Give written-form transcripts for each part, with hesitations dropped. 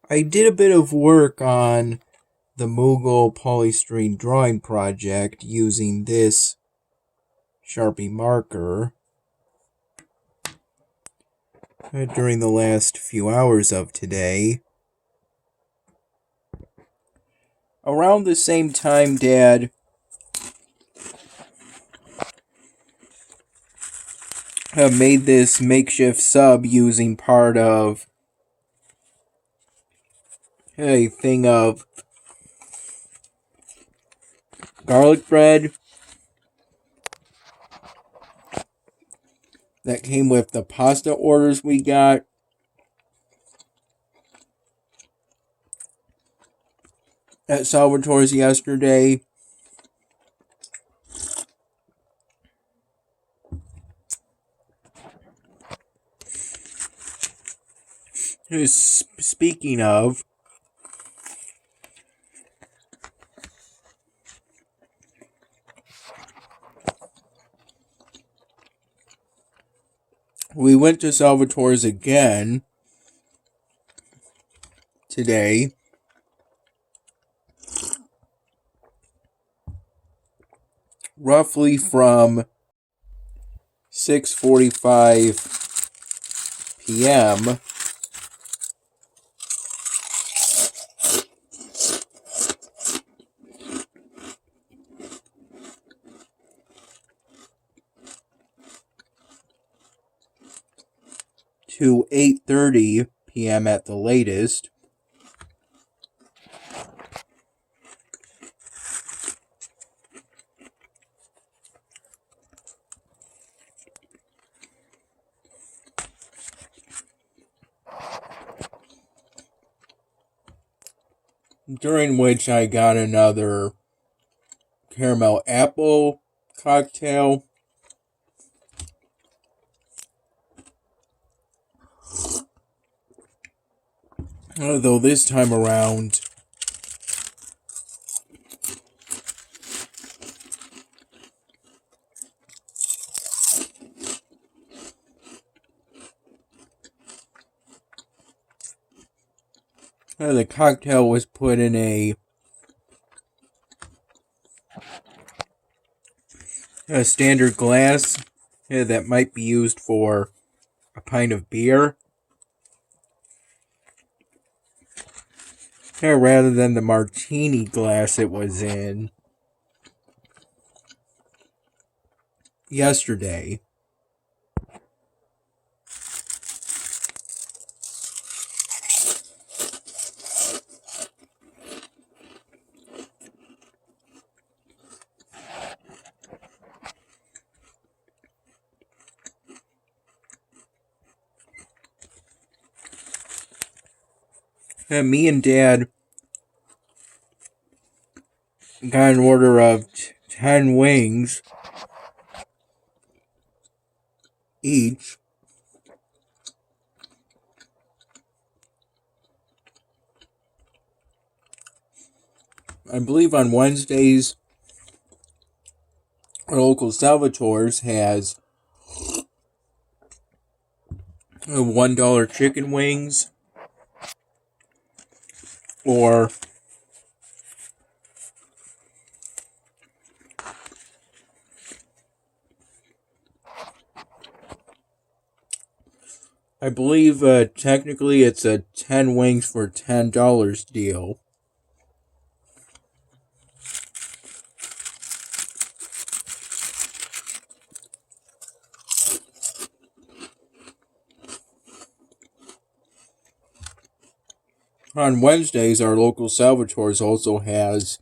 I did a bit of work on the Mughal polystyrene drawing project using this Sharpie marker during the last few hours of today. Around the same time, Dad made this makeshift sub using part of a thing of garlic bread that came with the pasta orders we got. At Salvatore's yesterday. Speaking of, we went to Salvatore's again today. Roughly from 6:45 p.m. to 8:30 p.m. at the latest. During which I got another caramel apple cocktail. Though this time around, the cocktail was put in a standard glass that might be used for a pint of beer. Rather than the martini glass it was in yesterday. Me and Dad got an order of 10 wings each. I believe on Wednesdays, our local Salvatore's has $1 chicken wings, or I believe technically it's a 10 wings for $10 deal. On Wednesdays, our local Salvatore's also has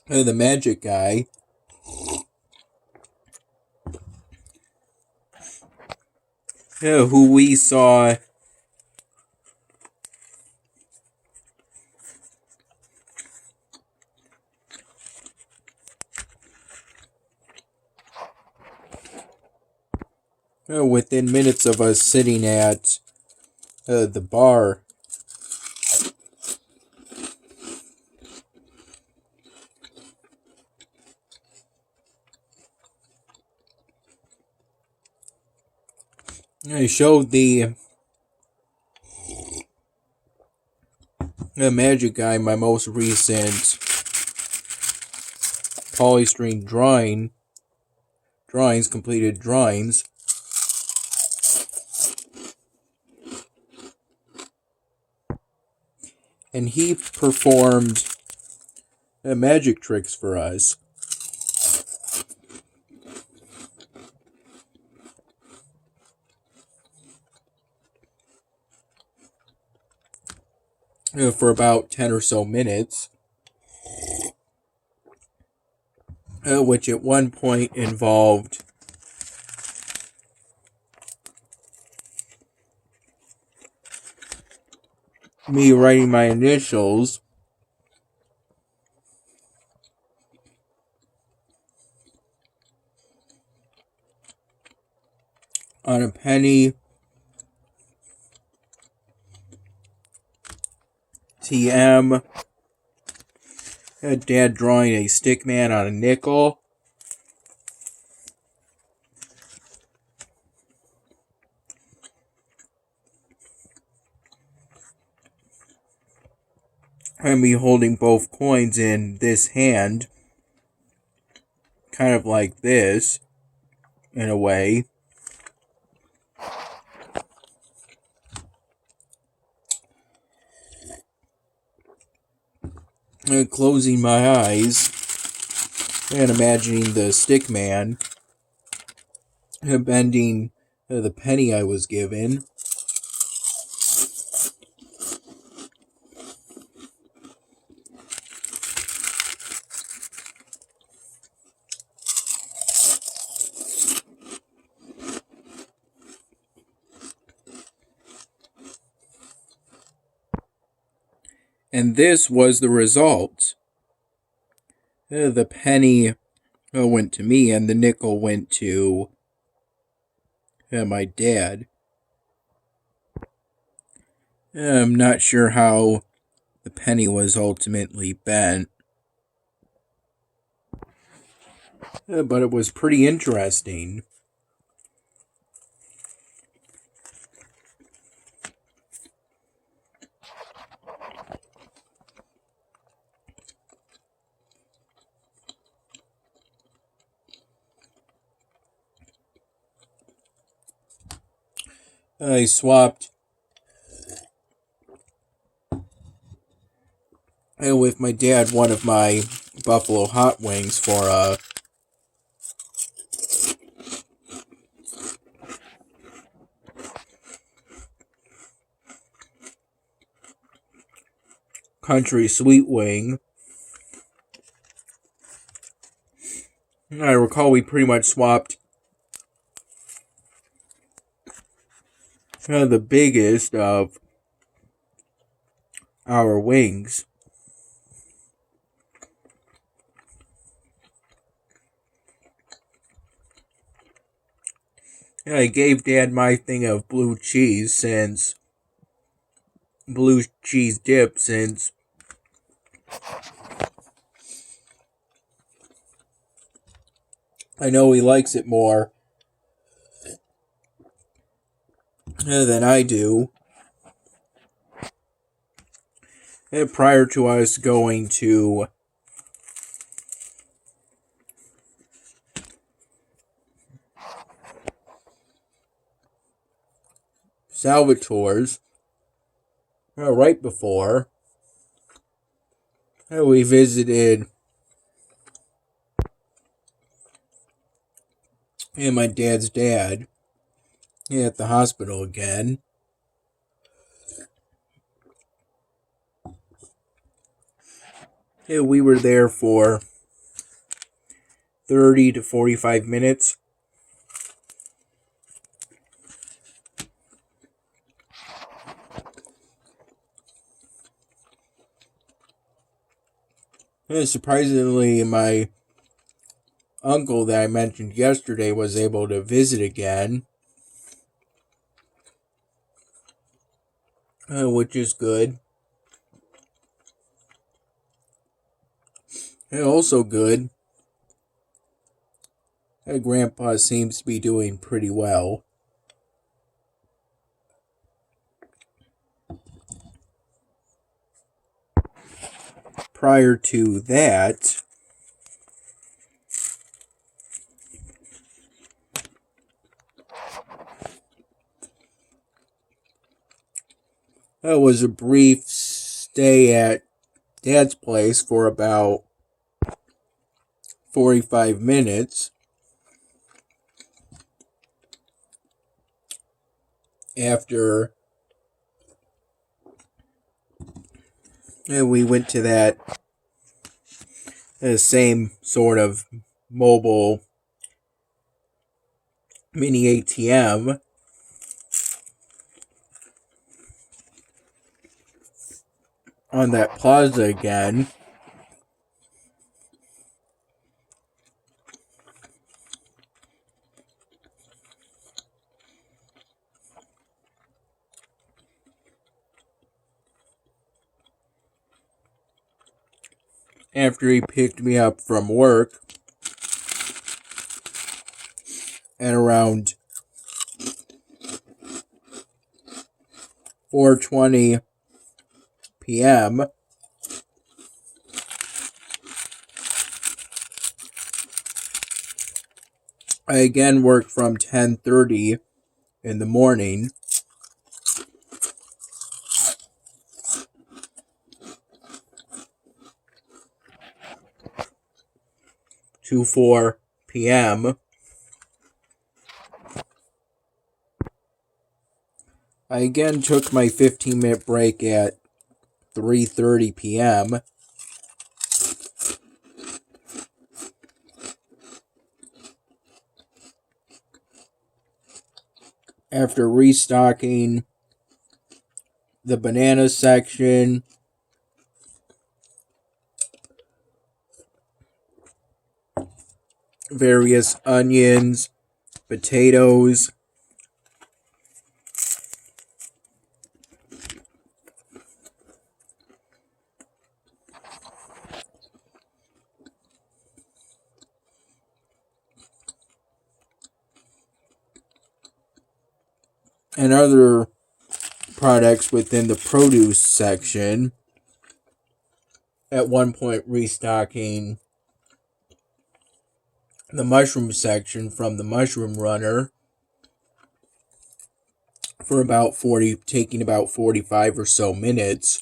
the Magic Guy, who we saw within minutes of us sitting at the bar. I showed the Magic Guy, my most recent polystyrene completed drawings. And he performed magic tricks for us. For about 10 or so minutes. Which at one point involved me writing my initials on a penny, TM, Dad drawing a stick man on a nickel, and me holding both coins in this hand, kind of like this, in a way. Closing my eyes and imagining the stick man bending the penny I was given. And this was the result. The penny went to me, and the nickel went to my dad. I'm not sure how the penny was ultimately bent, but it was pretty interesting. I swapped with my dad one of my Buffalo Hot Wings for a Country Sweet Wing. I recall we pretty much swapped the biggest of our wings. I gave Dad my thing of blue cheese dip, since I know he likes it more than I do. Prior to us going to Salvatore's, right before, we visited my dad's dad at the hospital again. We were there for 30 to 45 minutes. Surprisingly, my uncle that I mentioned yesterday was able to visit again, which is good. Also good, Grandpa seems to be doing pretty well. prior to that, it was a brief stay at Dad's place for about 45 minutes after we went to that same sort of mobile mini ATM on that plaza again. After he picked me up from work at around 4:20 p.m. I again worked from 10:30 in the morning to 4 p.m. I again took my 15-minute break at 3:30 p.m. after restocking the banana section, various onions, potatoes, and other products within the produce section. At one point, restocking the mushroom section from the Mushroom Runner for taking about 45 or so minutes.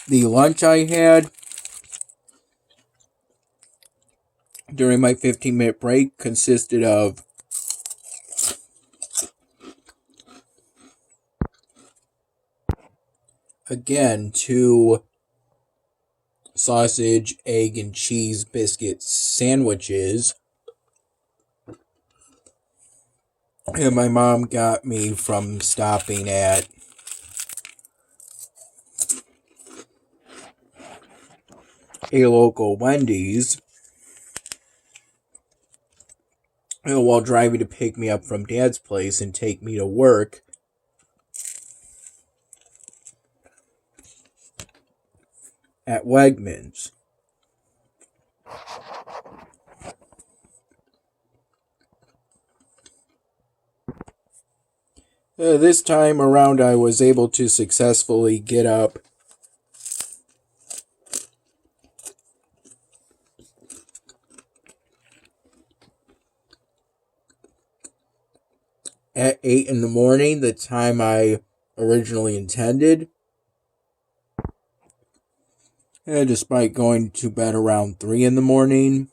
The lunch I had during my 15-minute break consisted of again 2 sausage, egg, and cheese biscuit sandwiches. And my mom got me from stopping at a local Wendy's while driving to pick me up from Dad's place and take me to work at Wegmans. This time around, I was able to successfully get up at 8 in the morning, the time I originally intended. Despite going to bed around 3 in the morning.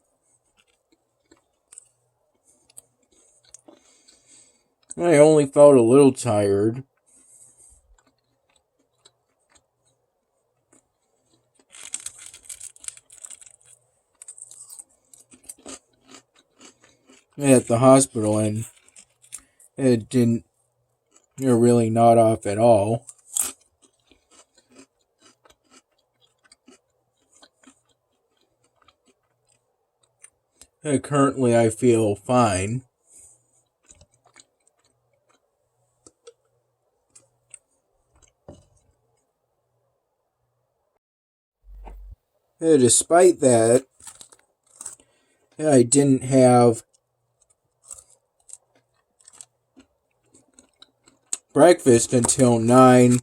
I only felt a little tired. At the hospital, and it didn't really nod off at all. Currently, I feel fine. Despite that, I didn't have breakfast until 9:15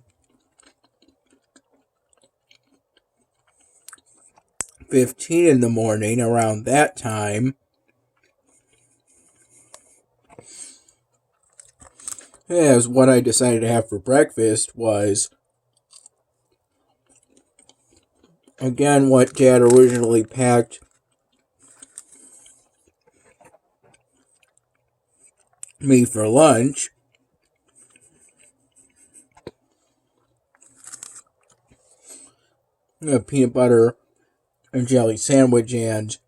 in the morning. Around that time, as what I decided to have for breakfast was, again, what Dad originally packed me for lunch. A peanut butter and jelly sandwich and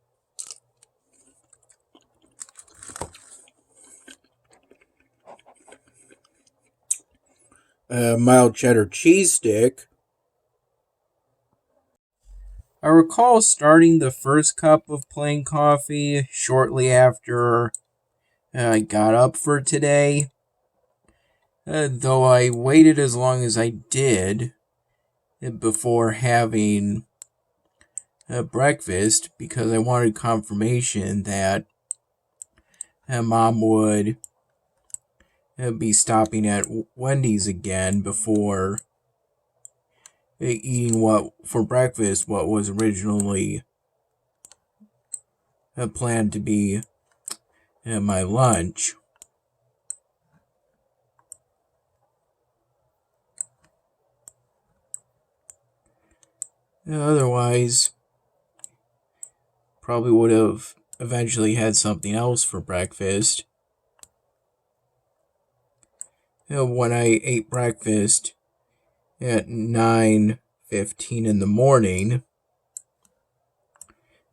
a mild cheddar cheese stick. I recall starting the first cup of plain coffee shortly after I got up for today. Though I waited as long as I did before having breakfast because I wanted confirmation that Mom would be stopping at Wendy's again before eating what was originally planned to be my lunch. Otherwise, probably would have eventually had something else for breakfast. When I ate breakfast at 9:15 in the morning,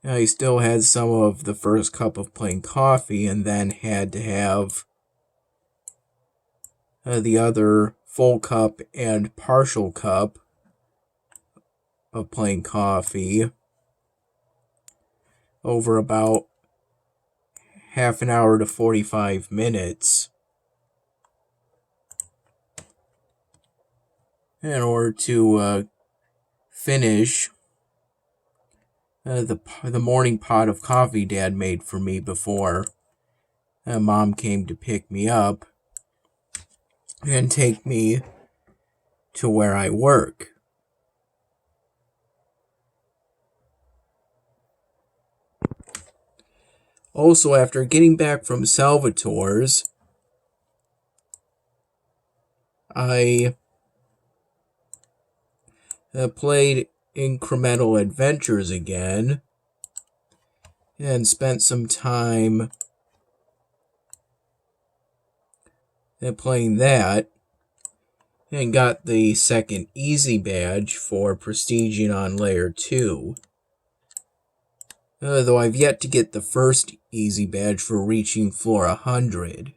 I still had some of the first cup of plain coffee and then had to have the other full cup and partial cup of plain coffee over about half an hour to 45 minutes in order to finish the morning pot of coffee Dad made for me before Mom came to pick me up and take me to where I work. Also, after getting back from Salvatore's, I played Incremental Adventures again and spent some time playing that and got the second easy badge for prestiging on layer 2. Though I've yet to get the first easy badge for reaching floor 100.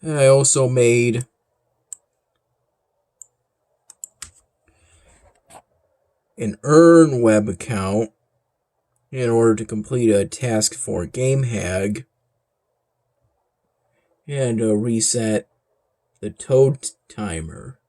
I also made an Earn web account in order to complete a task for GameHag and reset the Toad timer.